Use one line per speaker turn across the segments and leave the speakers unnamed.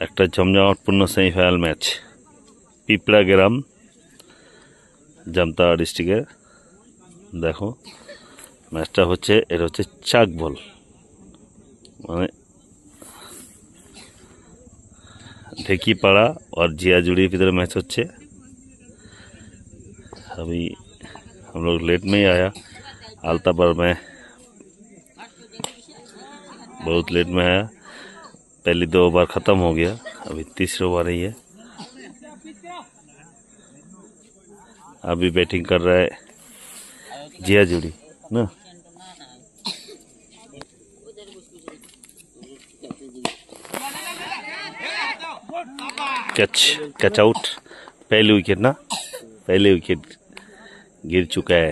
একটা জমজমাটপূর্ণ semifinal match Pipla গ্রাম জামতারা ডিস্ট্রিক্টের। দেখো ম্যাচটা হচ্ছে, এটা হচ্ছে চাক বল, মানে ढेकीपाड़ा और जियाजुड़ी की तरह मैच होच्छे। अभी हम लोग लेट में ही आया, आलतापर में बहुत लेट में आया। पहली 2 ओवर ख़त्म हो गया, अभी तीसरी ओवर ही है। अभी बैटिंग कर रहा है जियाजुड़ी ना। कैच आउट, पहली विकेट ना, पहले विकेट गिर चुका है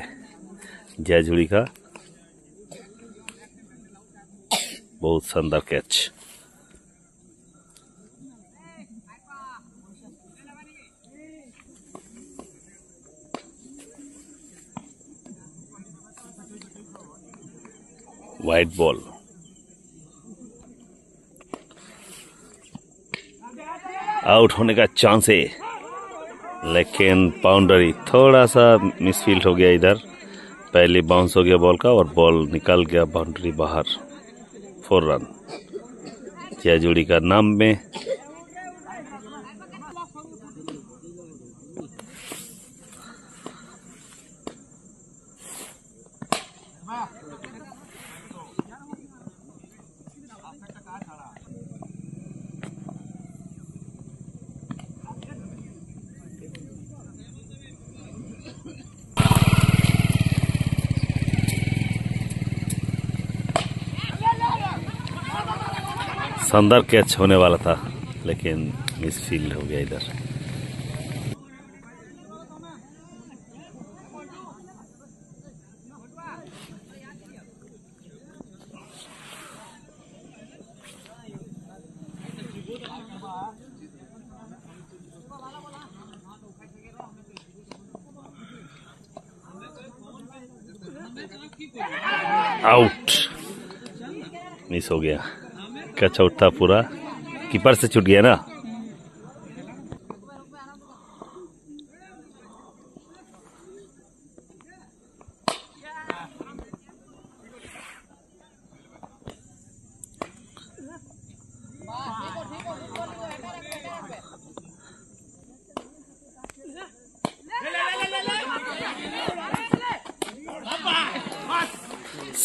जियाजुड़ी का। बहुत शानदार कैच। वाइड बॉल, आउट होने का चांस है, लेकिन बाउंड्री थोड़ा सा मिसफील्ड हो गया इधर। पहले बाउंस हो गया बॉल का और बॉल निकल गया बाउंड्री बाहर। 4 रन जियाजुड़ी का नाम में। शानदार कैच होने वाला था, लेकिन मिसफील्ड हो गया इधर। आउट, मिस हो गया। कैच आउट था पूरा, कीपर से छूट गया ना।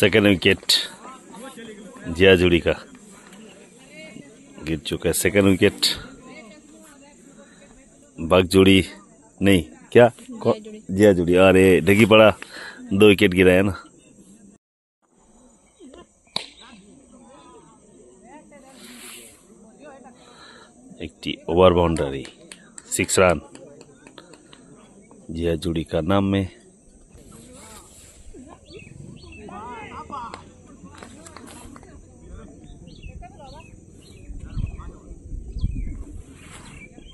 सेकेंड विकेट जियाजुड़ी का गिर चुका है। सेकेंड विकेट बागजुड़ी नहीं, क्या जियाजुड़ी। अरे ढेकीपाड़ा 2 विकेट गिरा है ना। एक ओवर बाउंड्री, 6 रन जियाजुड़ी का नाम में।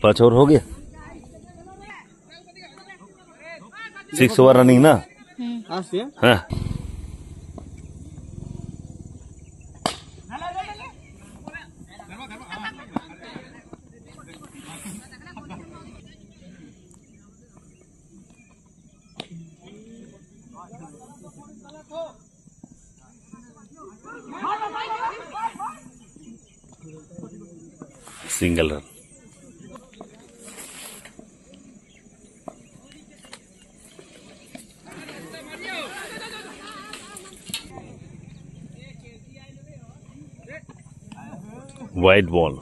पांच ओवर हो गया, 6 ओवर रनिंग ना। हाँ single run. Wide ball,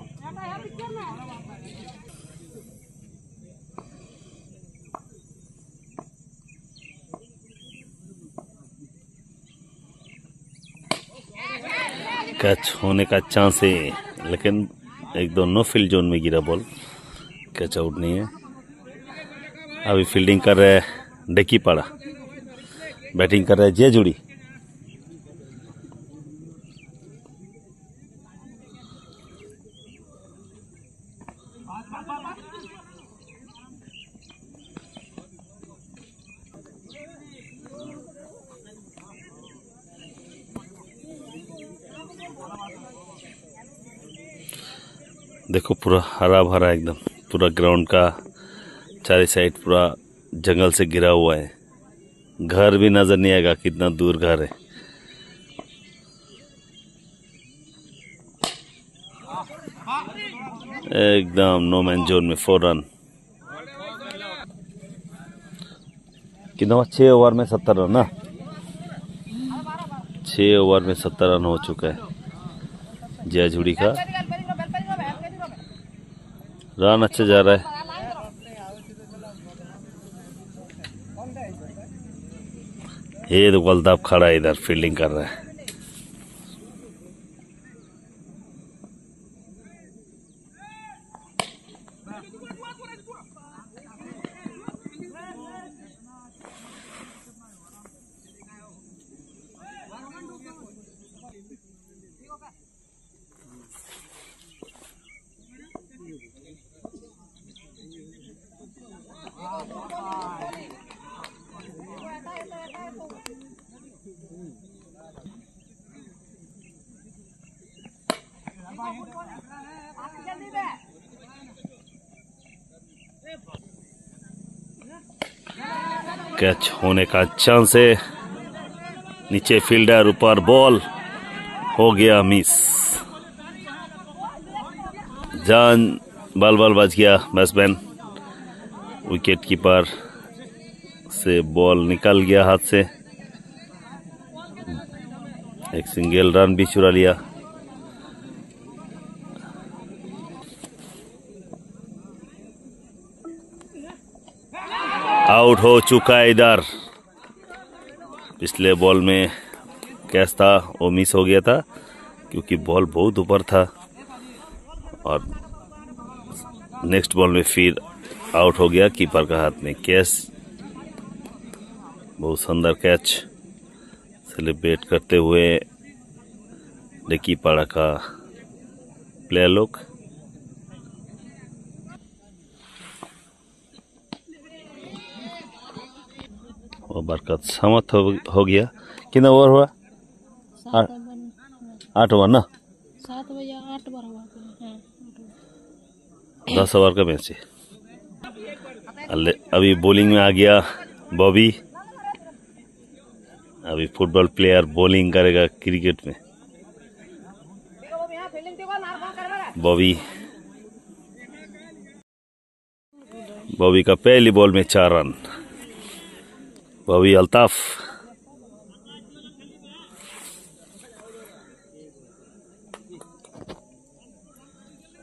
catch होने का चांस है, लेकिन एक दो नो फील्ड जोन में गिरा बॉल, कैच आउट नहीं है। अभी फील्डिंग कर रहे हैं ढेकीपाड़ा, बैटिंग कर रहे हैं जियाजुड़ी। देखो पूरा हरा भरा एकदम, पूरा ग्राउंड का चारों साइड पूरा जंगल से घिरा हुआ है। घर भी नजर नहीं आएगा, कितना दूर घर है। एकदम नो मैन जोन में 4 रन। कितना 6 ओवर में 70 रन ना, 6 ओवर में 70 रन हो चुका है जय झुड़ी का। रन अच्छा जा रहा है। ये तो गुलताब खड़ा है इधर, फील्डिंग कर रहा है। कैच होने का चांस है, नीचे फील्डर, ऊपर बॉल, हो गया मिस। जान बाल बाल बच गया बैट्समैन, विकेट कीपर से बॉल निकल गया हाथ से। एक सिंगल रन भी चुरा लिया। आउट हो चुका है इधर। पिछले बॉल में कैच था वो मिस हो गया था, क्योंकि बॉल बहुत ऊपर था। और नेक्स्ट बॉल में फिर आउट हो गया कीपर का हाथ में कैच। बहुत सुंदर कैच सेलिब्रेट करते हुए लेकी पाड़ा का प्लेयर लोग। ओवर का समाप्त हो गया। कितना ओवर हुआ? 8 ओवर ना,
7 बजे 8 ओवर हुआ।
10 ओवर का मैच है। अभी बॉलिंग में आ गया बॉबी। अभी फुटबॉल प्लेयर बॉलिंग करेगा क्रिकेट में। बॉबी का पहली बॉल में 4 रन। बॉबी अल्ताफ।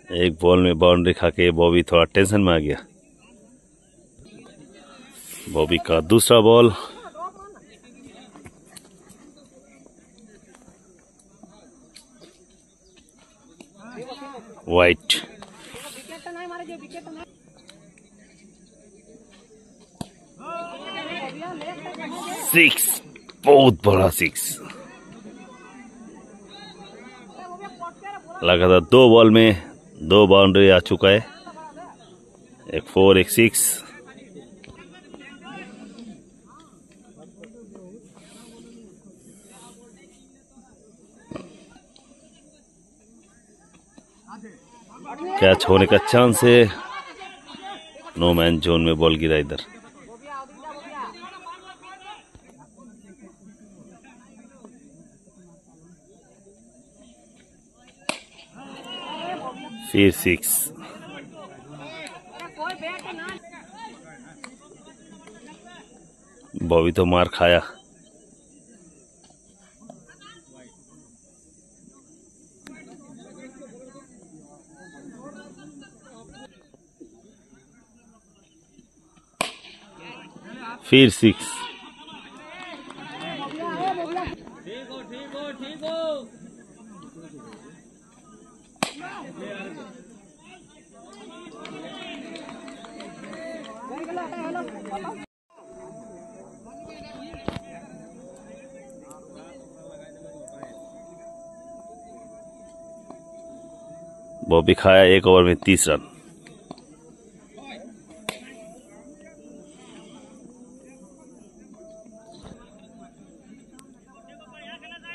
एक बॉल में बाउंड्री खा के बॉबी थोड़ा टेंशन में आ गया। बॉबी का दूसरा बॉल, वाइट। 6, बहुत बड़ा 6। लगातार 2 बॉल में 2 बाउंड्री आ चुका है। एक 4, एक 6। कैच होने का चांस है। नो मैन जोन में बॉल गिरा इधर। फिर 6। बॉबी तो मार खाया। फिर 6। बॉबी खाया 1 ओवर में 30 रन।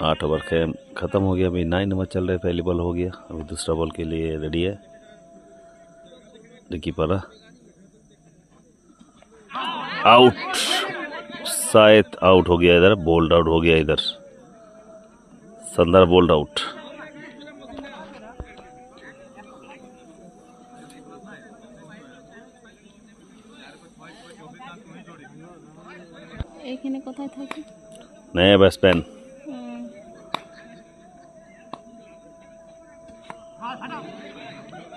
आठ ओवर खत्म हो गया। अभी 9 नंबर चल रहे, पहली बॉल हो गया। अभी दूसरा बॉल के लिए रेडी है। कीपर आउट, शायद आउट हो गया इधर, बोल्ड आउट हो गया इधर, शानदार बोल्ड आउट।
এখানে কোথায় থাকে?
नया बैट्समैन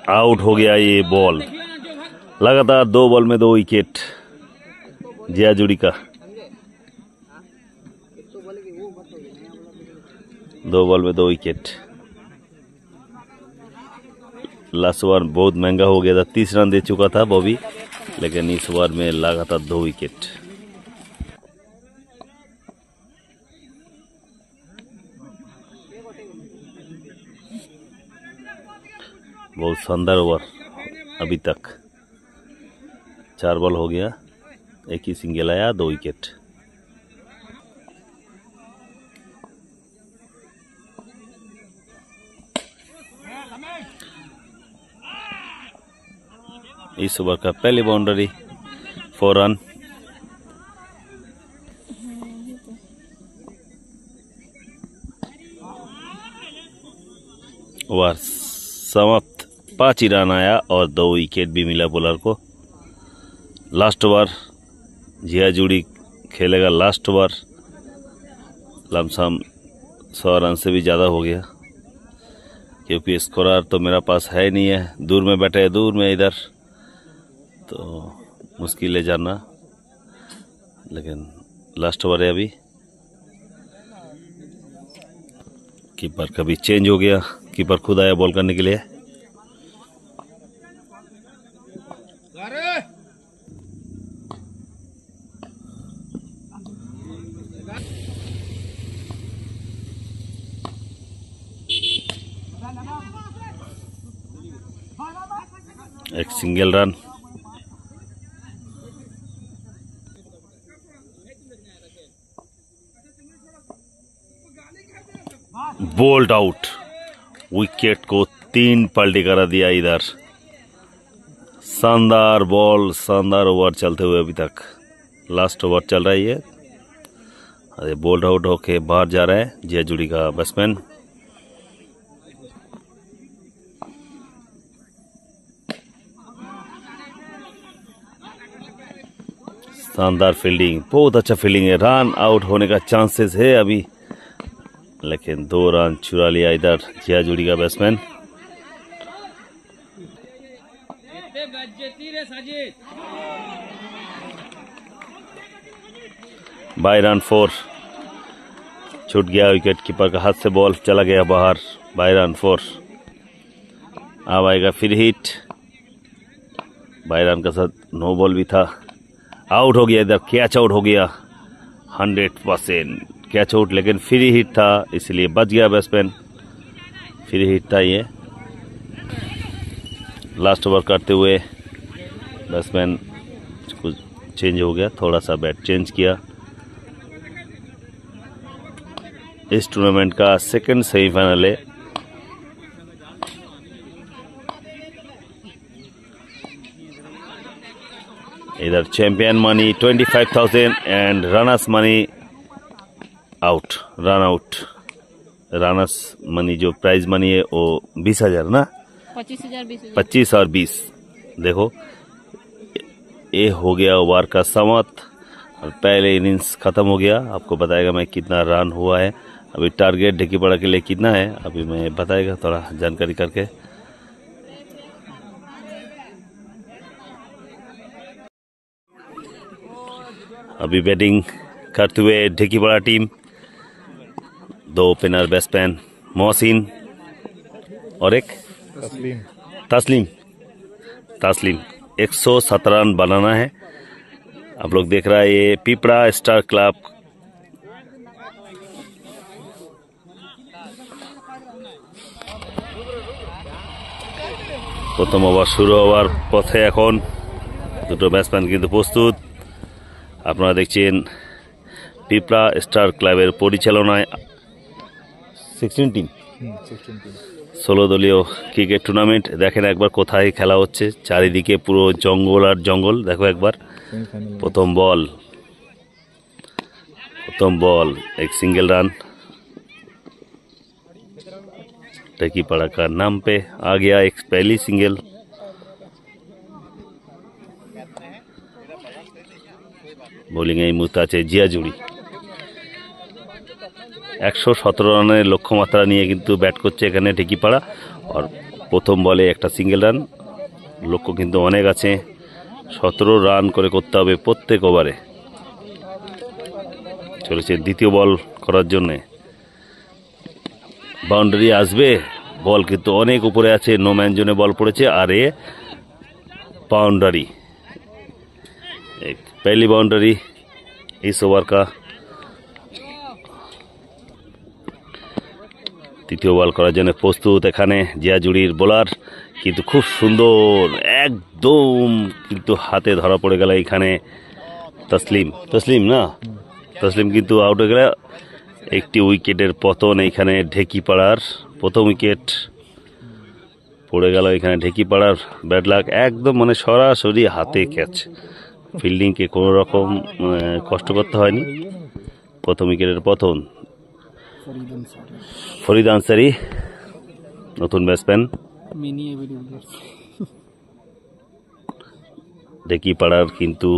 आउट हो गया ये बॉल। लगातार 2 बॉल में 2 विकेट जिया जुड़ी का। 2 बॉल में 2 विकेट। लास्ट ओवर बहुत महंगा हो गया था, 30 रन दे चुका था बॉबी, लेकिन इस ओवर में लगातार 2 विकेट। बहुत शानदार ओवर अभी तक। 4 बॉल हो गया, एक ही सिंगल आया, 2 विकेट। इस ओवर का पहली बाउंड्री 4 रन। ओवर समाप्त, 5 ही रन आया और 2 विकेट भी मिला बॉलर को। लास्ट ओवर जिया जुड़ी खेलेगा। लास्ट ओवर लमसम 100 रन से भी ज़्यादा हो गया, क्योंकि स्कोरर तो मेरा पास है नहीं है, दूर में बैठे है, दूर में इधर, तो मुश्किल है जाना। लेकिन लास्ट ओवर है अभी। कीपर कभी चेंज हो गया, कीपर खुद आया बॉल करने के लिए। एक single run. Bold out, wicket को 3 पलटी करा दिया इधर। शानदार बॉल, शानदार ओवर चलते हुए अभी तक। लास्ट ओवर चल रहा है ये। अरे बोल्ड आउट होके बाहर जा रहा है जिया जुड़ी का बैट्समैन। शानदार फील्डिंग, बहुत अच्छा फील्डिंग है। रन आउट होने का चांसेस है अभी, लेकिन 2 रन चुरा लिया इधर जिया जुड़ी का बैट्समैन। बाय रन 4 छूट गया, विकेट कीपर का हाथ से बॉल चला गया बाहर। Bye run 4। अब आएगा फिर हिट। बाय रन का साथ नो बॉल भी था। आउट हो गया इधर, कैच आउट हो गया 100% कैच आउट, लेकिन फ्री हिट था इसलिए बच गया बैट्समैन। फ्री हिट था ये। लास्ट ओवर करते हुए बैट्समैन कुछ चेंज हो गया, थोड़ा सा बैट चेंज किया। इस टूर्नामेंट का सेकंड सेमीफाइनल है। इधर champion money 25,000 and runners money out, run out. Runners money जो प्राइज मनी है वो 20,000 ना, 25 और 20। देखो ये हो गया ओवर का समाप्त और पहले इनिंग्स खत्म हो गया। आपको बताएगा मैं कितना रन हुआ है। अभी टारगेट ढेकीपाड़ा के लिए कितना है अभी मैं बताएगा थोड़ा जानकारी करके। अभी बैटिंग करते हुए ढेकीपाड़ा टीम। 2 ओपनर बैट्समैन मोहसिन और एक तस्लीम। 117 रन बनाना है। आप लोग देख रहा है ये पिपड़ा स्टार क्लब। প্রথম ওভার শুরু হওয়ার পথে এখন দুটো ব্যাটসম্যান কিন্তু প্রস্তুত। আপনারা দেখছেন পিপড়া স্টার ক্লাবের পরিচালনায় 16 টিম 16 দলীয় ক্রিকেট টুর্নামেন্ট। দেখেন একবার কোথায় খেলা হচ্ছে, চারিদিকে পুরো জঙ্গল আর জঙ্গল। দেখো একবার প্রথম বল एक सिंगल रन। टेकीपाड़ा का नाम पे आ गया एक पहली सिंगल। বোলিং এই মুহূর্তে আছে জিয়া জুড়ি। 117 রানের লক্ষ্যমাত্রা নিয়ে কিন্তু ব্যাট করছে এখানে ঢেকিপাড়া। আর প্রথম বলে একটা সিঙ্গেল রান, লক্ষ্য কিন্তু অনেক আছে, 17 রান করে করতে হবে প্রত্যেক ওভারে। চলেছে দ্বিতীয় বল করার জন্য, বাউন্ডারি আসবে, বল কিন্তু অনেক উপরে আছে, নো ম্যান জোনে বল পড়েছে আর এ बाउंड्री। एक पहली बाउंड्री इस ओवर का। তৃতীয় বল করার জন্য প্রস্তুত এখানে জিয়াজুড়ির বোলার, কিন্তু খুব সুন্দর একদম কিন্তু হাতে ধরা পড়ে গেল এখানে তসলিম না, তসলিম কিন্তু আউট হয়ে গেল। একটি উইকেটের পতন এইখানে ঢেকিপাড়ার, প্রথম উইকেট পড়ে গেল এখানে ঢেকিপাড়ার। ব্যাড লাক একদম, মানে সরাসরি হাতে ক্যাচ, ফিল্ডিংকে কোনো রকম কষ্ট করতে হয়নি। প্রথম উইকেটের পতন। ফরিদ আনসারি নতুন ব্যাটসম্যান। ঢেকিপাড়ার কিন্তু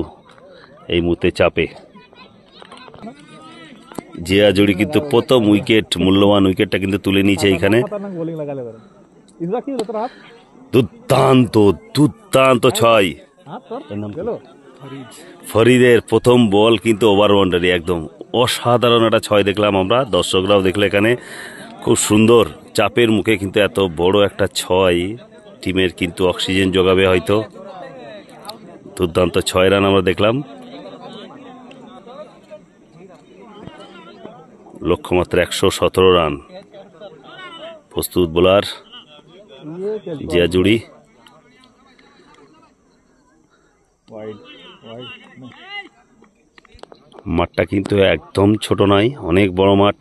এই মুহূর্তে চাপে। জিয়াজুড়ি কিন্তু প্রথম উইকেট, মূল্যবান উইকেটটা কিন্তু তুলে নিয়েছে এইখানে। দুর্দান্ত ছয় ফরিদের প্রথম বল কিন্তু ওভার বাউন্ডারি, একদম অসাধারণ একটা ছয় দেখলাম আমরা, দর্শকরাও দেখলো এখানে। খুব সুন্দর চাপের মুখে কিন্তু এত বড় একটা ছয় টিমের কিন্তু অক্সিজেন যোগাবে হয়তো। দুর্দান্ত 6 রান আমরা দেখলাম। লক্ষ্যমাত্রা 117 রান। প্রস্তুত বোলার জিয়াজুড়ি। মাঠটা কিন্তু একদম ছোট নয়, অনেক বড় মাঠ।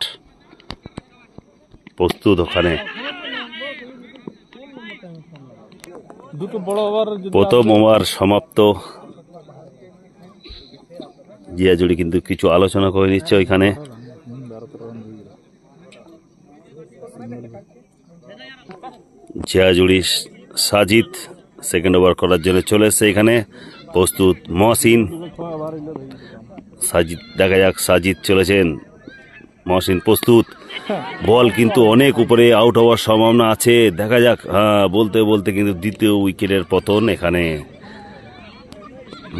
প্রস্তুত ওখানে প্রথম ওভার সমাপ্ত। জিয়াজুড়ি কিন্তু কিছু আলোচনা করে নিচ্ছে ওইখানে। জিয়াজুড়ি সাজিদ সেকেন্ড ওভার করার জন্য চলে এসছে এখানে। প্রস্তুত মহসিন, সাজিদ, দেখা যাক সাজিদ চলেছেন। মহসিন প্রস্তুত, বল কিন্তু অনেক উপরে, আউট হওয়ার সম্ভাবনা আছে, দেখা যাক। হ্যাঁ, বলতে বলতে কিন্তু দ্বিতীয় উইকেটের পতন এখানে।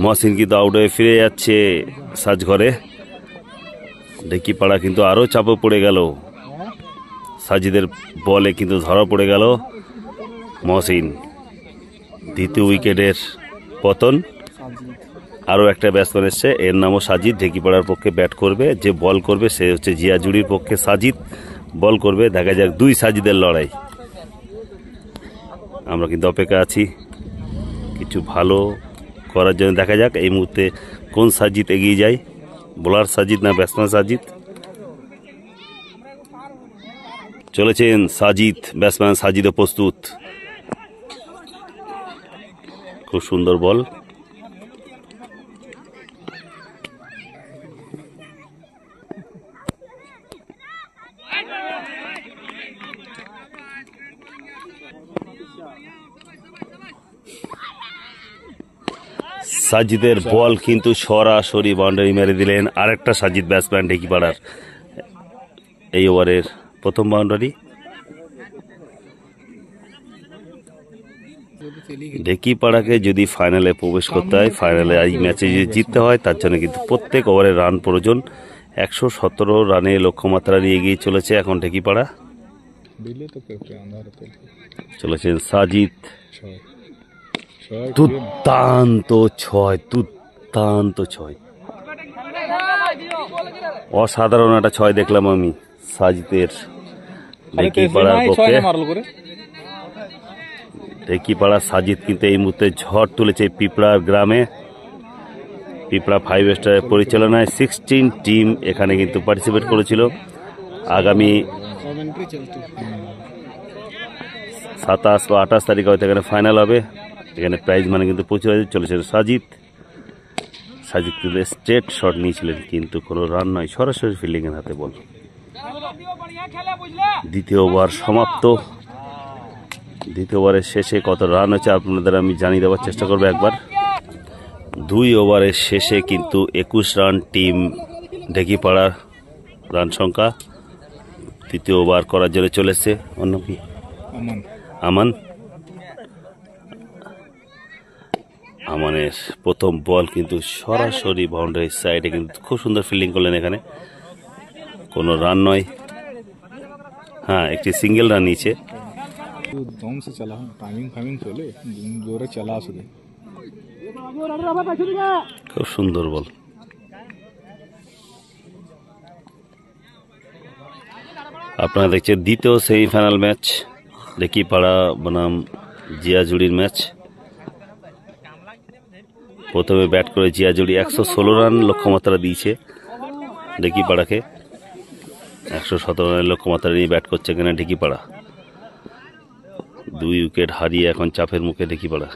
মহসিন কিন্তু আউট হয়ে ফিরে যাচ্ছে সাজঘরে। ঢেকিপাড়া কিন্তু আরো চাপে পড়ে গেল, সাজিদের বলে কিন্তু ধরা পড়ে গেল মহসিন। দ্বিতীয় উইকেটের পতন। আরও একটা ব্যাটসম্যান এসছে, এর নামও সাজিদ। ঢেকিপাড়ার পক্ষে ব্যাট করবে, যে বল করবে সে হচ্ছে জিয়াজুড়ির পক্ষে সাজিদ বল করবে। দেখা যাক দুই সাজিদের লড়াই। আমরা কিন্তু অপেক্ষা আছি কিছু ভালো করার জন্য। দেখা যাক এই মুহূর্তে কোন সাজিদ এগিয়ে যায়, বোলার সাজিদ না ব্যাটসম্যান সাজিদ। চলেছেন সাজিদ, ব্যাটসম্যান সাজিদও প্রস্তুত। খুব সুন্দর বল। সাজিদের বল কিন্তু সরাসরি বাউন্ডারি মেরে দিলেন আরেকটা সাজিদ ব্যাটসম্যান ঢেকিপাড়ার। এই ওভারের প্রথম বাউন্ডারি। ঢেকিপাড়াকে যদি ফাইনালে প্রবেশ করতে হয়, ফাইনালে এই ম্যাচে যদি জিততে হয়, তার জন্য কিন্তু প্রত্যেক ওভারে রান প্রয়োজন। 117 রানে লক্ষ্যমাত্রা নিয়ে এগিয়ে চলেছে এখন ঢেকিপাড়া। চলেছেন সাজিদ, দুর্দান্ত ছয়, অসাধারণ একটা ছয় দেখলাম আমি সাজিদের ঢেকিপাড়ার পক্ষে। ঢেকিপাড়া সাজিদ কিন্তু এই মুহূর্তে ঝড় তুলেছে পিপড়ার গ্রামে। পিপড়া 5 স্টারের পরিচালনায় 16 টিম এখানে কিন্তু পার্টিসিপেট করেছিল। আগামী 27 বা 28 তারিখ হয়তো এখানে ফাইনাল হবে। এখানে প্রাইজ মানে কিন্তু প্রচুর আছে। চলেছেন সাজিদ কিন্তু স্ট্রেট শট নিয়েছিলেন কিন্তু কোনো রান নয়, সরাসরি ফিল্ডিং এর হাতে বল। দ্বিতীয় ওভার সমাপ্ত। দ্বিতীয় ওভারের শেষে কত রান হচ্ছে আপনাদের আমি জানিয়ে দেওয়ার চেষ্টা করবো একবার। 2 ওভারের শেষে কিন্তু 21 রান টিম ঢেকিপাড়ার রান সংখ্যা। তৃতীয় ওভার করার জন্য চলেছে অন্য কি আমানের প্রথম বল কিন্তু সরাসরি বাউন্ডারি সাইডে, কিন্তু খুব সুন্দর ফিল্ডিং করলেন এখানে, কোনো রান নয়। হ্যাঁ, একটি সিঙ্গেল রান নিয়েছে। খুব সুন্দর বল। আপনারা দেখছেন দ্বিতীয় সেমিফাইনাল ম্যাচ, ঢেকিপাড়া বনাম জিয়াজুড়ির ম্যাচ। প্রথমে ব্যাট করে জিয়াজুড়ি 116 রান লক্ষ্যমাত্রা দিয়েছে ঢেকিপাড়াকে। 117 রানের লক্ষ্যমাত্রা নিয়ে ব্যাট করছে এখানে ঢেকিপাড়া। 2 উইকেট হারিয়ে এখন চাপের মুখে ঢেকিপাড়া।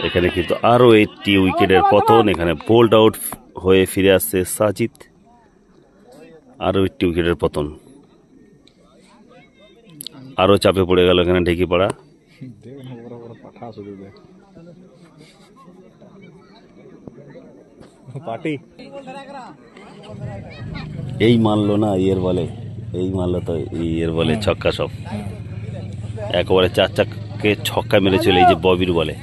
এখানে কিন্তু আরো 80 উইকেটের পতন। এখানে বোল্ড আউট হয়ে ফিরে আসছে সাজিদ, আরো 80 উইকেটের পতন। আরো চাপে পড়ে গেল এখানে ঢেকিপাড়া। এই মানলো না ইয়ের বলে, এই মানলো তো ইয়ের বলে ছক্কা সব একেবারে 4 চাকে ছক্কা মেরে চলে, এই যে ববির বলে।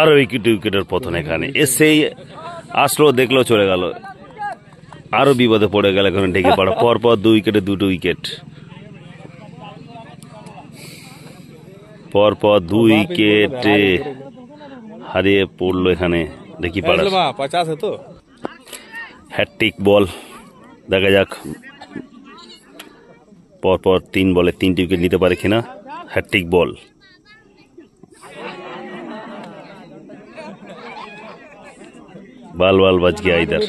আরো উইকেটের পতন। এখানে এসেই আসলো, দেখলো, চলে গেল, আরো বিপদে পড়ে গেল এখানে ঢেকিপাড়া। পরপর 2 উইকেটে 2 উইকেট, পরপর 2 উইকেটে হারিয়ে পড়লো এখানে ঢেকিপাড়া। হ্যাটট্রিক বল, দেখা যাক পরপর 3 বলে 3টি উইকেট নিতে পারে কিনা। হ্যাটট্রিক বল। बाल बाल बच गया इधर।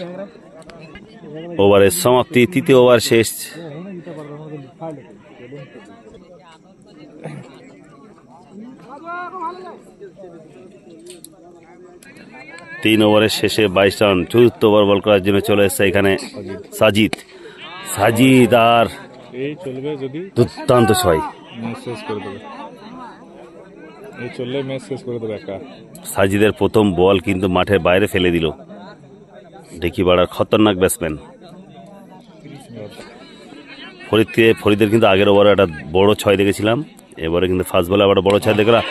ओवरेर समाप्ति, तृतीय ओवर शेष। 3 ওভারের শেষে 22 রান। চতুর্থ ওভার বল করার জন্য চলে এসেছে এখানে সাজিদ। আর দুর্দান্ত 6। সাজিদের প্রথম বল কিন্তু মাঠের বাইরে ফেলে দিল ঢেকিপাড়ার খতরনাক ব্যাটসম্যান ফরিদের। কিন্তু আগের ওভারে একটা বড় 6 দেখেছিলাম, এবারে কিন্তু ফার্স্ট বলে আবার বড় 6 দেখলাম।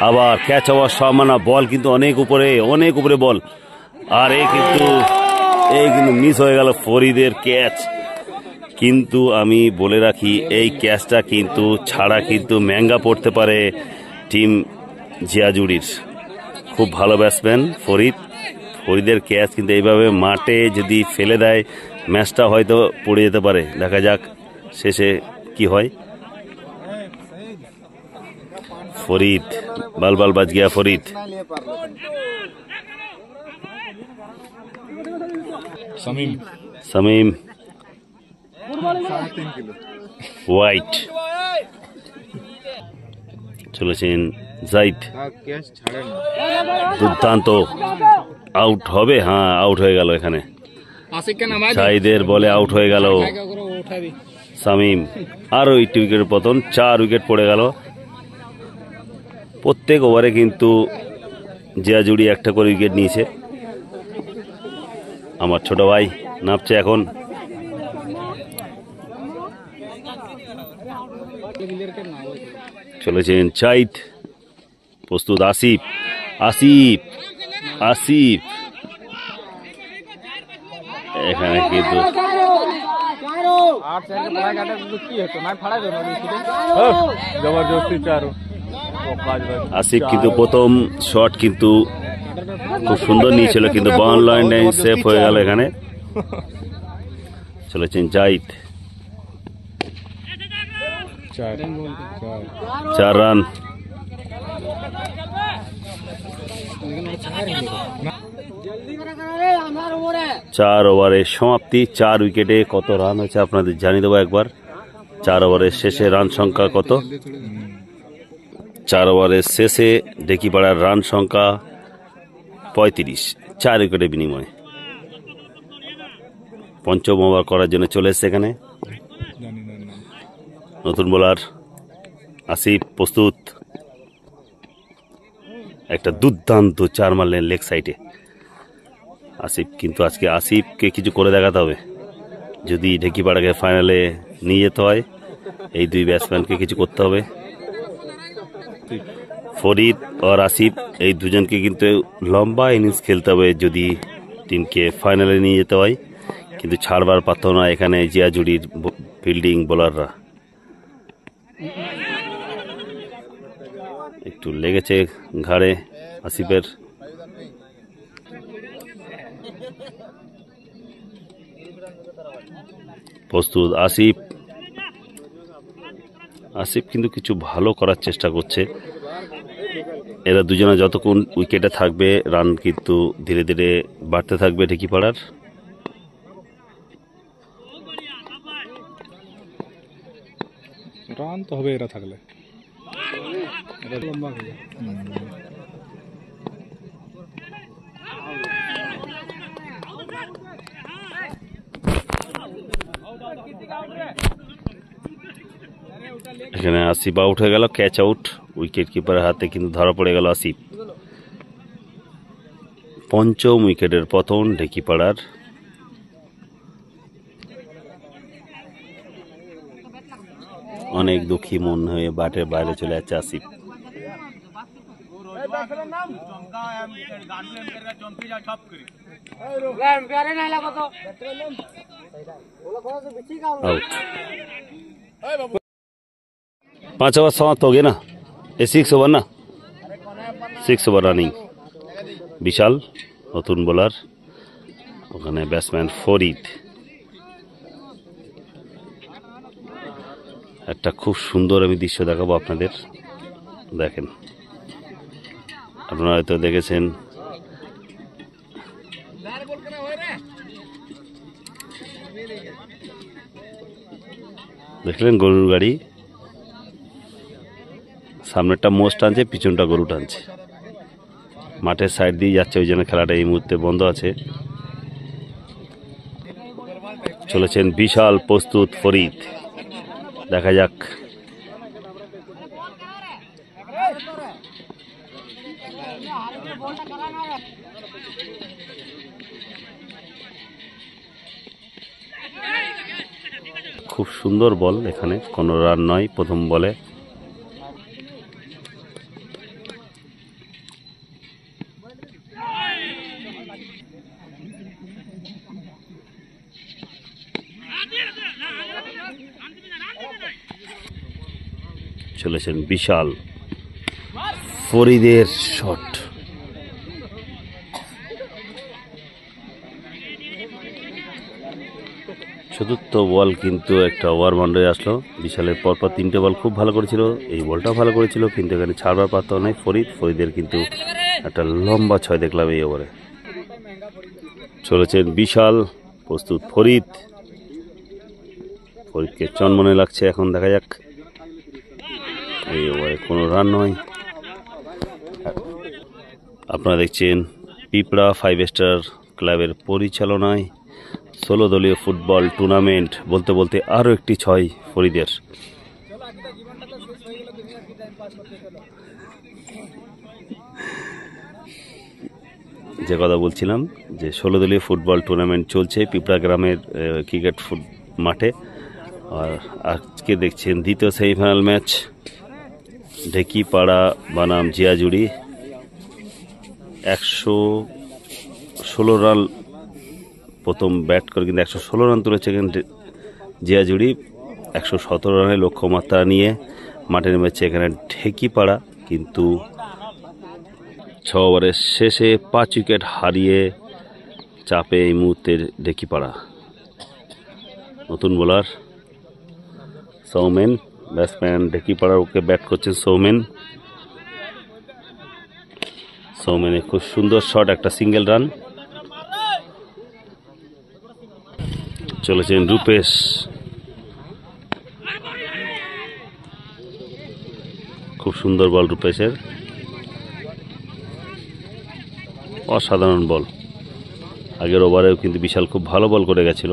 আবার ক্যাচ হওয়ার সম্ভাবনা, বল কিন্তু অনেক উপরে বল, আর এই কিন্তু মিস হয়ে গেল ফরিদের ক্যাচ। কিন্তু আমি বলে রাখি, এই ক্যাচটা কিন্তু ছাড়া কিন্তু ম্যাঙ্গা পড়তে পারে টিম জিয়াজুড়ির। খুব ভালো ব্যাটসম্যান ফরিদের ক্যাচ কিন্তু এইভাবে মাঠে যদি ফেলে দেয় ম্যাচটা হয়তো পড়ে যেতে পারে। দেখা যাক শেষে কি হয়। ফরিদ, বাল বাল বাজ গিয়া ফরিদ। শামীম হোয়াইট চলেছেন জাইদ। দুর্দান্ত আউট হবে। হ্যাঁ, আউট হয়ে গেল এখানে জাইদের বলে আউট হয়ে গেল শামীম। আরো 8 উইকেটের পতন, 4 উইকেট পড়ে গেল। প্রত্যেক ওভারে কিন্তু জিয়াজুড়ি একটা করে উইকেট নিয়েছে। আমার ছোট ভাই নামছে এখন। চলেছেন জাইদ, প্রস্তুত আসিফ। এখানে কিন্তু আসিফ কিন্তু প্রথম শট কিন্তু খুব সুন্দর নিয়েছিল, কিন্তু বল লাইন সেফ হয়ে গেল এখানে। চলেছেন জাইদ, 4 রান। 4 ওভারের সমাপ্তি। 4 উইকেটে কত রান হয়েছে আপনাদের জানিয়ে দেবো একবার। 4 ওভারের শেষে রান সংখ্যা কত? 4 ওভারের শেষে ঢেকিপাড়ার রান সংখ্যা 35, 4 উইকেটের বিনিময়ে। পঞ্চম ওভার করার জন্য চলে এসছে এখানে নতুন বোলার আসিফ। প্রস্তুত। একটা দুর্দান্ত 4 মারলেন লেগ সাইডে আসিফ। কিন্তু আজকে আসিফকে কিছু করে দেখাতে হবে যদি ঢেকিপাড়াকে ফাইনালে নিয়ে যেতে হয়। এই দুই ব্যাটসম্যানকে কিছু করতে হবে। ফরিদ আর আসিফ এই দুজনকে কিন্তু লম্বা ইনিংস খেলতে হবে যদি টিমকে ফাইনালে নিয়ে যেতে হয়। কিন্তু ছাড়বার পারত না এখানে জিয়াজুড়ির ফিল্ডিং বোলাররা। একটু লেগেছে ঘাড়ে আসিফের। প্রস্তুত আসিফ। আসিফ কিন্তু কিছু ভালো করার চেষ্টা করছে। এরা দুজনে যতক্ষণ উইকেটে থাকবে রান কিন্তু ধীরে ধীরে বাড়তে থাকবে ঢেকিপাড়ার।
রান তো হবে এরা থাকলে।
এখানে আসিফ আউট হয়ে গেল, ক্যাচ আউট। উইকেট কিপারের হাতে কিন্তু ধরা পড়ে গেল আসিফ। পঞ্চম উইকেটের পতন ঢেকিপাড়ার। অনেক দুঃখী মন হয়ে বাটের বাইরে চলে যাচ্ছে আসিফ। आउट। 5 ओवर समाप्त हो गए ना। ये 6 ओवर ना, 6 ओवर রানিং। বিশাল নতুন বোলার, ওখানে ব্যাটসম্যান ফরিদ। একটা খুব সুন্দর আমি দৃশ্য দেখাবো আপনাদের। দেখেন, আপনারা হয়তো দেখেছেন দেখলেন গরুর গাড়ি, সামনেরটা মোষ টানছে, পিছনটা গরু টানছে। মাঠের সাইড দিয়ে যাচ্ছে, ওই জন্য খেলাটা এই মুহূর্তে বন্ধ আছে। চলেছেন বিশাল। প্রস্তুত ফরিদ। দেখা যাক। খুব সুন্দর বল, এখানে কোনো রান নয় প্রথম বলে। চলেছেন বিশাল। ফরিদের শট। চতুর্থ বল কিন্তু একটা ওভার বাউন্ডারি আসলো। বিশালের পরপর 3টে বল খুব ভালো করেছিল, এই বলটাও ভালো করেছিল, কিন্তু এখানে ছাড়বার পারত নাই ফরিদের কিন্তু একটা লম্বা 6 দেখলাম এই ওভারে। চলেছেন বিশাল। প্রস্তুত ফরিদ। ফরিদকে চনমনে লাগছে এখন, দেখা যাক। এই ওভারে কোনো রান নয়। আপনারা দেখছেন পিপড়া 5 স্টার ক্লাবের পরিচালনায় 16 দলীয় ফুটবল টুর্নামেন্ট। বলতে বলতে আরও একটি 6 ফরিদের। যে কথা বলছিলাম যে 16 দলীয় ফুটবল টুর্নামেন্ট চলছে পিপড়া গ্রামের ক্রিকেট মাঠে। আর আজকে দেখছেন দ্বিতীয় সেমিফাইনাল ম্যাচ ঢেকিপাড়া বনাম জিয়াজুড়ি। 116 রান প্রথম ব্যাট করে কিন্তু 116 রান তুলেছে কিন্তু জিয়াজুড়ি। 117 রানের লক্ষ্যমাত্রা নিয়ে মাঠে নেমেছে এখানে ঢেকিপাড়া। কিন্তু 6 ওভারের শেষে 5 উইকেট হারিয়ে চাপে এই মুহূর্তে ঢেকিপাড়া। নতুন বোলার সৌমেন ব্যাটসম্যান ঢেকিপাড়ার ওকে ব্যাট করছেন সৌমেন। সৌমেনের খুব সুন্দর শট, একটা সিঙ্গেল রান। চলেছেন রূপেশ, খুব সুন্দর বল রূপেশের, অসাধারণ বল। আগের ওভারেও কিন্তু বিশাল খুব ভালো বল করে গেছিল,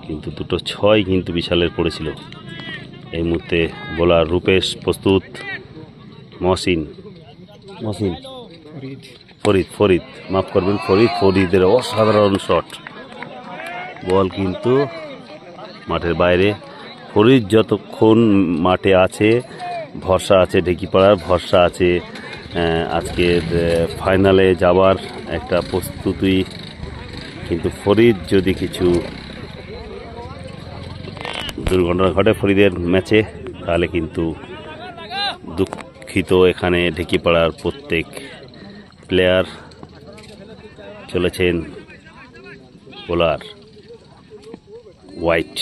কিন্তু দুটো ছয় কিন্তু বিশালের পড়েছিল। এই মুহূর্তে বোলার রূপেশ প্রস্তুত। মহসিন ফরিদ মাফ করবেন, ফরিদের অসাধারণ শট। বল কিন্তু মাঠের বাইরে। ফরিদ যতক্ষণ মাঠে আছে ভরসা আছে, ঢেকিপাড়ার ভরসা আছে আজকের ফাইনালে যাওয়ার একটা প্রস্তুতি। কিন্তু ফরিদ যদি কিছু দুর্ঘটনা ঘটে ফরিদের ম্যাচে, তাহলে কিন্তু দুঃখিত এখানে ঢেকিপাড়ার প্রত্যেক প্লেয়ার। চলেছেন বোলার হোয়াইট।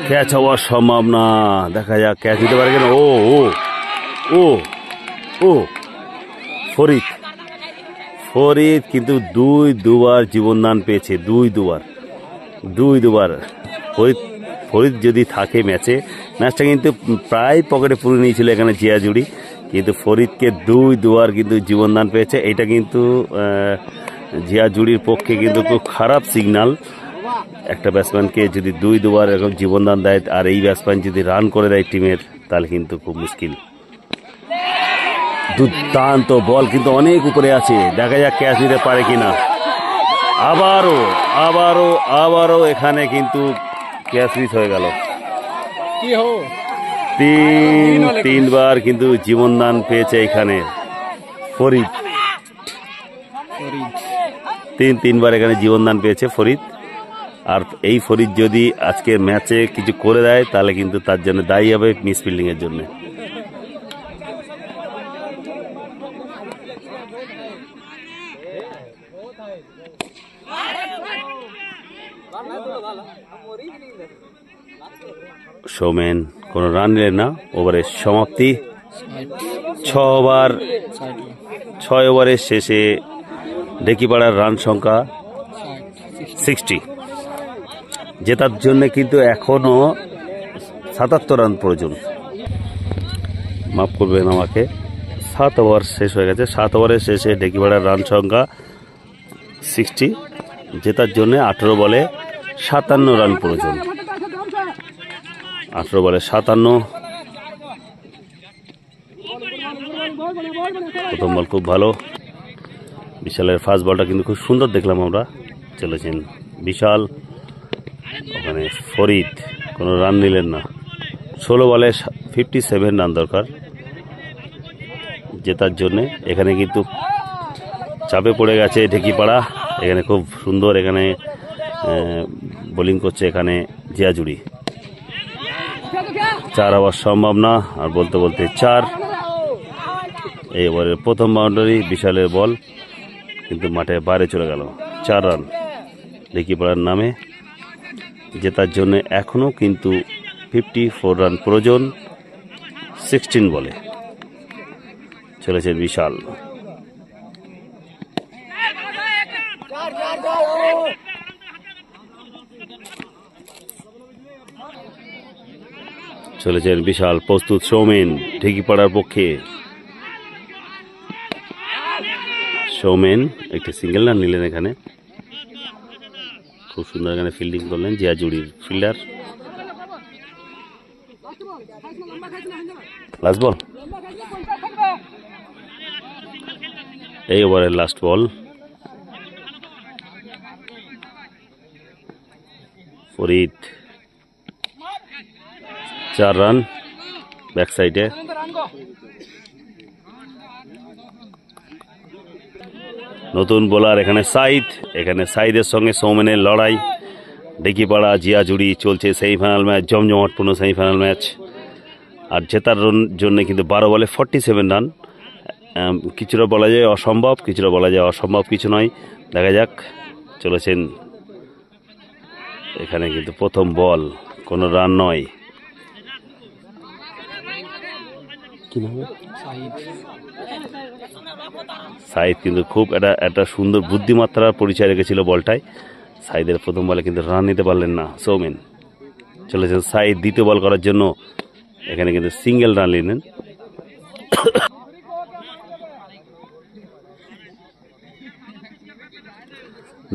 ক্যাচ হওয়ার সম্ভাবনা, দেখা যাক ক্যাচ দিতে পারে কেন। ও ও ও ও ফরিদ কিন্তু দুবার জীবনদান পেয়েছে, দুবার। ফরিদ যদি থাকে ম্যাচটা কিন্তু প্রায় পকেটে পুরে নিয়েছিল এখানে জিয়াজুড়ি, কিন্তু ফরিদকে দুবার কিন্তু জীবনদান পেয়েছে। এটা কিন্তু জিয়াজুড়ির পক্ষে কিন্তু খুব খারাপ সিগন্যাল। একটা ব্যাটসম্যানকে যদি দুবার এরকম জীবনদান দেয়, আর এই ব্যাটসম্যান যদি রান করে দেয় টিমের, তাহলে কিন্তু খুব মুশকিল। দুর্দান্ত বল, কিন্তু অনেক উপরে আছে, দেখা যাক ক্যাচ দিতে পারে কিনা। আবারও এখানে কিন্তু ক্যাচ মিস হয়ে গেল। তিনবার কিন্তু জীবনদান পেয়েছে এখানে ফরিদ। তিনবার এখানে জীবনদান পেয়েছে ফরিদ। আর এই ফরিদ যদি আজকে ম্যাচে কিছু করে দেয়, তাহলে কিন্তু তার জন্য দায়ী হবে মিস ফিল্ডিং এর জন্য। সৌমেন কোনো রান নিলেন না, ওভারের সমাপ্তি। 6 ওভারের শেষে ঢেকিপাড়ার রান সংখ্যা 60। জেতার জন্য কিন্তু এখনো 77 রান প্রয়োজন। মাফ করবেন আমাকে, 7 ওভার শেষ হয়ে গেছে। 7 ওভারের শেষে ঢেকিপাড়ার রান সংখ্যা 60। জেতার জন্য 18 বলে 57 রান প্রয়োজন। 18 বলে 57। প্রথম বল খুব ভালো, বিশালের ফার্স্ট বলটা কিন্তু খুব সুন্দর দেখলাম আমরা। চলেছেন বিশাল, ওখানে ফরিদ কোনো রান নিলেন না। 16 বলে 57 রান দরকার জেতার জন্যে। এখানে কিন্তু চাপে পড়ে গেছে ঢেকিপাড়া। এখানে খুব সুন্দর এখানে বোলিং করছে এখানে জিয়াজুড়ি। 4 হওয়ার সম্ভাবনা, আর বলতে 4। এই ওভারের প্রথম বাউন্ডারি, বিশালের বল কিন্তু মাঠে বাইরে চলে গেল। 4 রান ঢেকিপাড়ার নামে। জেতার জন্য এখনও কিন্তু 54 রান প্রয়োজন 16 বলে। চলেছেন বিশাল, প্রস্তুত সৌমেন ঢেকিপাড়ার পক্ষে। সৌমেন একটি সিঙ্গেল রান নিলেন এখানে, খুব সুন্দর এখানে ফিল্ডিং করলেন জিয়াজুড়ির ফিল্ডার। লাস্ট বল, এই ওভারের লাস্ট বল। ফরিদ 4 রান ব্যাক সাইডে। নতুন বোলার এখানে সাইদের সঙ্গে সৌমেনের লড়াই। ঢেকিপাড়া জিয়াজুড়ি চলছে সেমিফাইনাল ম্যাচ, জমজমাটপূর্ণ সেমিফাইনাল ম্যাচ। আর জেতার জন্য কিন্তু 12 বলে 47 রান। কিছুটা বলা যায় অসম্ভব, কিছুটা বলা যায় অসম্ভব কিছু নয়। দেখা যাক। চলেছেন এখানে কিন্তু প্রথম বল, কোনো রান নয়। সাইদ কিন্তু খুব একটা সুন্দর বুদ্ধিমত্তার পরিচয় রেখেছিল বলটায়। সাইদের প্রথম বলে কিন্তু রান নিতে পারলেন না সৌমেন। চলেছেন সাইদ দ্বিতীয় বল করার জন্য, এখানে কিন্তু সিঙ্গেল রান নিলেন।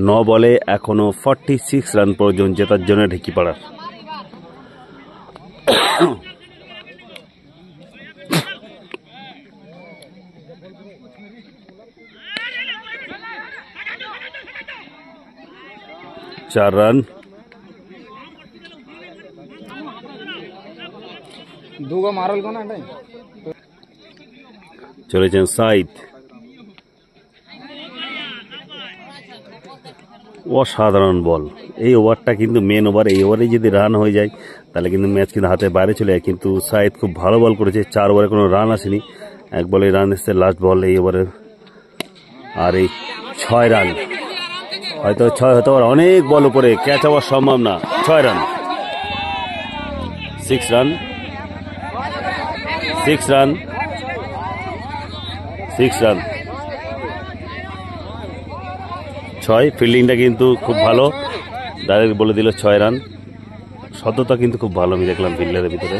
ন বলে এখনো 46 রান পর্যন্ত জেতার জন্য ঢেকিপাড়ার। চার রান, চলেছেন সাইদ। অসাধারণ বল। এই ওভারটা কিন্তু মেন ওভার, এই ওভারে যদি রান হয়ে যায় তাহলে কিন্তু ম্যাচ কিন্তু হাতে বাইরে চলে যায়। কিন্তু সাইদ খুব ভালো বল করেছে, 4 ওভারে কোনো রান আসেনি, এক বলে রান এসছে লাস্ট বল এই ওভারে। আর এই 6 রান, হয়তো 6 হতে পারে, অনেক বল উপরে, ক্যাচ হওয়ার সম্ভব না। 6 রান, 6 রান, 6 রান, 6 রান, 6। ফিল্ডিংটা কিন্তু খুব ভালো, ডাইরেক্ট বলে দিল 6 রান। সততা কিন্তু খুব ভালো আমি দেখলাম ফিল্ডারের ভিতরে।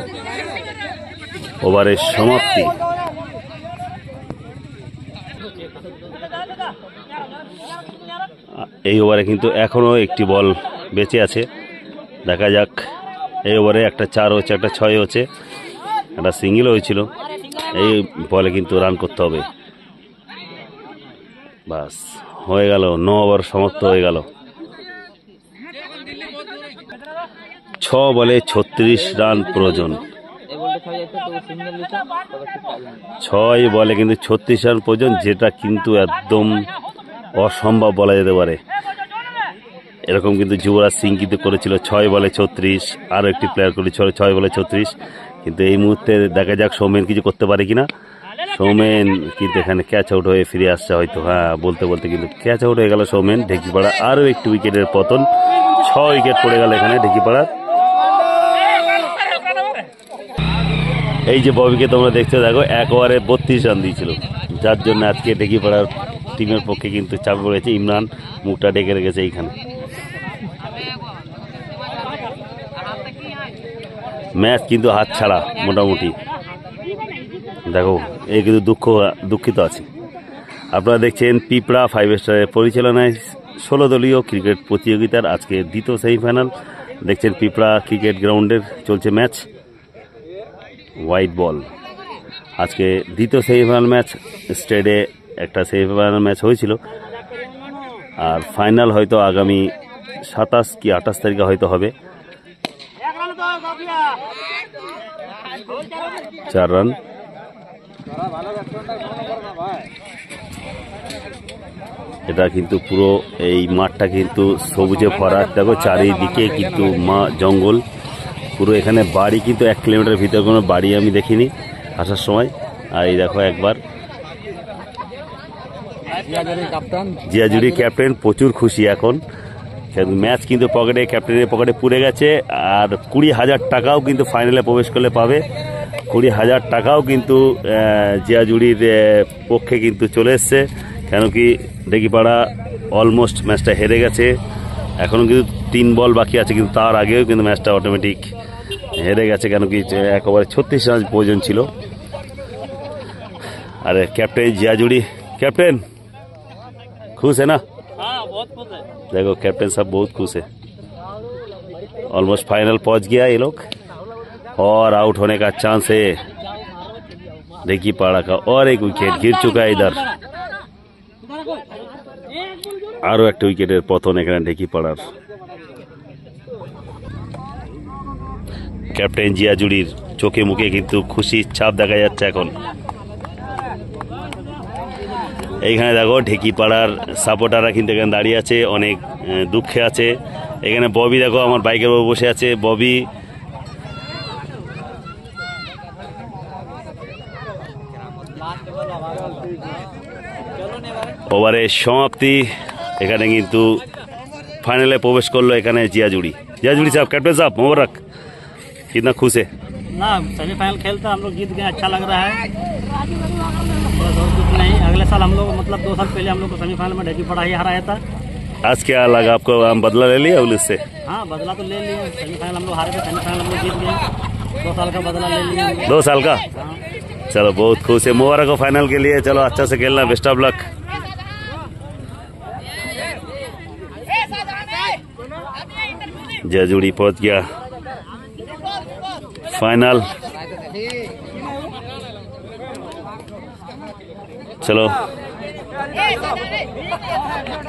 ওভারের সমাপ্তি। এই ওভারে কিন্তু এখনো একটি বল বেঁচে আছে, দেখা যাক। এই ওভারে একটা 4 হচ্ছে, একটা 6 হচ্ছে, একটা সিঙ্গেল হয়েছিল। এই বলে কিন্তু রান করতে হবে। বাস হয়ে গেল, 9 ওভার সমাপ্ত হয়ে গেল। 6 বলে 36 রান প্রয়োজন। 6 বলে কিন্তু 36 রান প্রয়োজন, যেটা কিন্তু একদম অসম্ভব বলা যেতে পারে। এরকম কিন্তু যুবরাজ সিং কিন্তু করেছিল 6 বলে 36, আরও একটি প্লেয়ার করেছিল 6 বলে 36। কিন্তু এই মুহূর্তে দেখা যাক সৌমেন কিছু করতে পারে কিনা। সৌমেন কিন্তু এখানে ক্যাচ আউট হয়ে ফিরে আসছে হয়তো, হ্যাঁ বলতে বলতে কিন্তু ক্যাচ আউট হয়ে গেল সৌমেন। ঢেকিপাড়া আরও একটি উইকেটের পতন, 6 উইকেট পড়ে গেল এখানে ঢেকিপাড়ার। এই যে ববিকে তোমরা দেখতে থাকো, 1 ওভারে 32 রান দিয়েছিল, যার জন্য আজকে ঢেকিপাড়ার টিমের পক্ষে কিন্তু চাপে পড়েছে। ইমরান মুখটা ডেকে রেখেছে এইখানে। ম্যাচ কিন্তু হাত ছাড়া মোটামুটি। দেখো এই কিন্তু দুঃখিত আছে। আপনারা দেখছেন পিঁপড়া 5 স্টারের পরিচালনায় 16 দলীয় ক্রিকেট প্রতিযোগিতার আজকে দ্বিতীয় সেমিফাইনাল। দেখছেন পিঁপড়া ক্রিকেট গ্রাউন্ডের চলছে ম্যাচ, হোয়াইট বল। আজকে দ্বিতীয় সেমিফাইনাল ম্যাচ, স্টেডে একটা সেমিফাইনাল ম্যাচ হয়েছিল, আর ফাইনাল হয়তো আগামী 27 কি 28 তারিখে হয়তো হবে। 4 রান, এটা কিন্তু পুরো এই মাঠটা কিন্তু সবুজে ভরা। দেখো চারিদিকে কিন্তু জঙ্গল পুরো। এখানে বাড়ি কিন্তু 1 কিলোমিটার ভিতরে কোনো বাড়ি আমি দেখিনি আসার সময়। আর এই দেখো একবার জিয়াজুরি ক্যাপ্টেন প্রচুর খুশি এখন, ম্যাচ কিন্তু ক্যাপ্টেনের পকেটে পুড়ে গেছে। আর 20,000 টাকাও কিন্তু ফাইনালে প্রবেশ করলে পাবে। 20,000 টাকাও কিন্তু জিয়াজুরির পক্ষে কিন্তু চলে এসছে, কেন কি ঢেকিপাড়া অলমোস্ট ম্যাচটা হেরে গেছে। এখনও কিন্তু 3 বল বাকি আছে, কিন্তু তার আগেও কিন্তু ম্যাচটা অটোমেটিক হেরে গেছে, কেন কি একেবারে 36 রান প্রয়োজন ছিল। अरे कैप्टन जियाजुड़ी कैप्टन खुश है ना? हाँ बहुत खुश है। देखो कैप्टन साहब बहुत खुश है। ऑलमोस्ट फाइनल पहुंच गया ये लोग और आउट होने का चांस है ढेकीपाड़ा का। और एक विकेट गिर चुका है इधर, आरो एक विकेटर पतन एखाने ढेकीपाड़ार। कैप्टन जियाजुड़ीर चोखे मुखे किन्तु खुशी छाप देखा जाच्छे एखन। এইখানে দেখো ঢেকিপাড়ার সাপোর্টাররা কিন্তু এখানে দাঁড়িয়ে আছে, অনেক দুঃখে আছে। এখানে ববি দেখো আমার বাইকের উপর বসে আছে। ববি ওভারের সমাপ্তি, এখানে কিন্তু ফাইনালে প্রবেশ করলো এখানে জিয়াজুড়ি। जयाजुड़ी साहब, कैप्टन साहब, मुबारक। कितना खुश है?
ना सेमीफाइनल खेल था, हम लोग जीत गए, अच्छा लग रहा है। बस और कुछ नहीं। अगले साल हम लोग मतलब 2 साल पहले हम लोग को सेमीफाइनल में ढेकी पड़ा ही हराया था।
आज क्या लगा आपको? हम बदला ले लिया पुलिस से?
हाँ, बदला तो ले लिए। सेमीफाइनल हम लोग हारे थे, सेमीफाइनल हम लोग जीत गए। 2 साल का बदला ले लिया।
2 साल का?
हाँ।
चलो बहुत खुश है, मुबारक हो फाइनल के लिए। चलो अच्छा से खेलना, बेस्ट ऑफ लक। जयाजुड़ी पहुंच गया फाइनल। चलो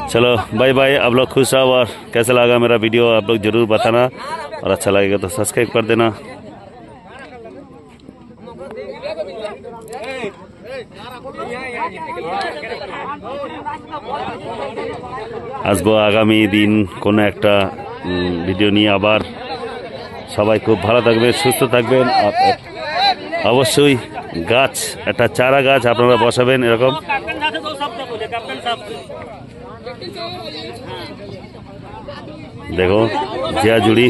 चलो बाय बाय। आप लोग खुश रहो, और कैसा लगा मेरा वीडियो आप लोग जरूर बताना, और अच्छा लगेगा तो सब्सक्राइब कर देना। আসবো আগামী দিন কোনো একটা ভিডিও নিয়ে আবার। সবাই খুব ভালো থাকবেন, সুস্থ থাকবেন। অবশ্যই গাছ, একটা চারা গাছ আপনারা বসাবেন এরকম। দেখো জয়াজুড়ি